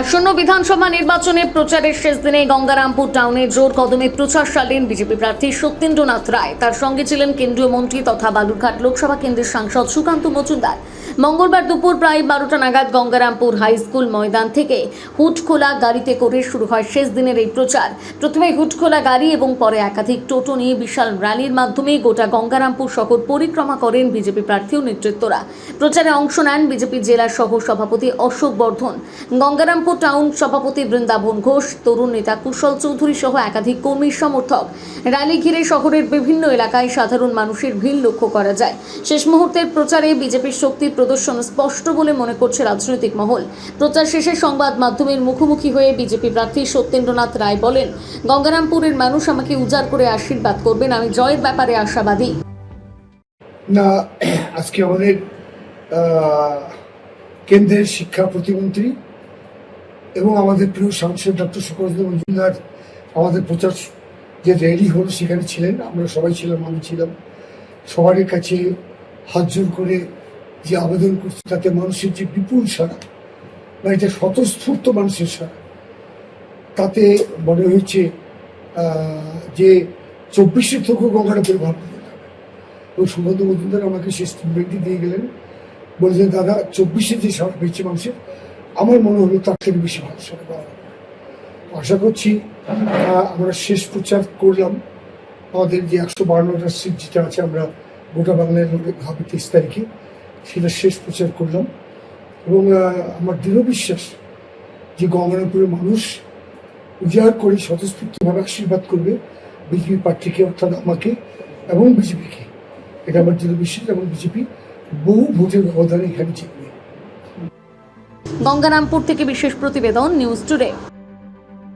আসন্ন বিধানসভা নির্বাচনে প্রচারের শেষ দিনে গঙ্গারামপুর টাউনে জোর কদমে প্রচার চালালেন বিজেপি প্রার্থী সত্যেন্দ্রনাথ রায়। তার সঙ্গে ছিলেন কেন্দ্রীয় মন্ত্রী তথা বালুরঘাট লোকসভা কেন্দ্রের সাংসদ সুকান্ত মজুমদার। মঙ্গলবার দুপুর প্রায় 12টা নাগাদ গঙ্গারামপুর হাই স্কুল ময়দান থেকে হুটখোলা গাড়িতে করে শুরু হয় শেষ দিনের এই প্রচার। প্রথমে হুটখোলা গাড়ি এবং পরে একাধিক টোটো নিয়ে বিশাল র্যালির মাধ্যমে গোটা গঙ্গারামপুর শহর পরিক্রমা করেন বিজেপি প্রার্থী ও নেতৃত্বরা। প্রচারে অংশ নেন বিজেপি জেলা সহ সভাপতি অশোক বর্ধন, গঙ্গারামপুর টাউন সভাপতি বৃন্দাবন ঘোষ, তরুণ নেতা কুশল চৌধুরী সহ একাধিক কর্মী সমর্থক। র্যালি ঘিরে শহরের বিভিন্ন এলাকায় সাধারণ মানুষের ভিড় লক্ষ্য করা যায়। শেষ মুহূর্তের প্রচারে বিজেপির শক্তি প্রদর্শন স্পষ্ট বলে মনে করছে রাজনৈতিক মহল। প্রচার শেষে সংবাদ মাধ্যমের মুখোমুখি হয়ে বিজেপি প্রার্থী সত্যেন্দ্রনাথ রায় বলেন, গঙ্গারামপুরের মানুষ আমাকে উজাড় করে আশীর্বাদ করবেন, আমি জয়ের ব্যাপারে আশাবাদী। না, আজকে আমাদের কেন্দ্রের শিক্ষা প্রতিমন্ত্রী এবং আমাদের প্রিয় সাংসদ ডক্টর সুকান্ত মজুমদার আমাদের প্রচার যে র্যালি হলো সেখানে ছিলেন। আমরা সবাই ছিলাম, আমি ছিলাম। সবার কাছে হাত জোর করে যে আবেদন করছে তাতে মানুষের যে বিপুল সাড়া বা এটা স্বতঃস্ফূর্ত মানুষের সাড়া, তাতে মনে হয়েছে যে 24 থেকেও গঙ্গারামপুরে ভাব নিয়ে যাবে। এবং সুকান্ত মজুমদার আমাকে সেই স্টেটমেন্টটি দিয়ে গেলেন, বলছেন দাদা 24 যে সাড়া পেয়েছে মানুষের, আমার মনে হলো তার থেকে বেশি ভালো সাড়া পাওয়া যাবে। আশা করছি আমরা শেষ প্রচার করলাম। আমাদের যে 152টা সিট যেটা আছে, আমরা গোটা বাংলায় হবে 23 তারিখে, সেটা শেষ প্রচার করলাম। এবং আমার দৃঢ় বিশ্বাস যে গঙ্গারামপুরের মানুষ উজাড় করে স্বতঃস্ফূর্তভাবে আশীর্বাদ করবে বিজেপি প্রার্থীকে, অর্থাৎ আমাকে এবং বিজেপিকে। এটা আমার দৃঢ় বিশ্বাস এবং বিজেপি বহু ভোটের ব্যবধানে এখানে জিতবে। গঙ্গারামপুর থেকে বিশেষ প্রতিবেদন, নিউজ টুডে।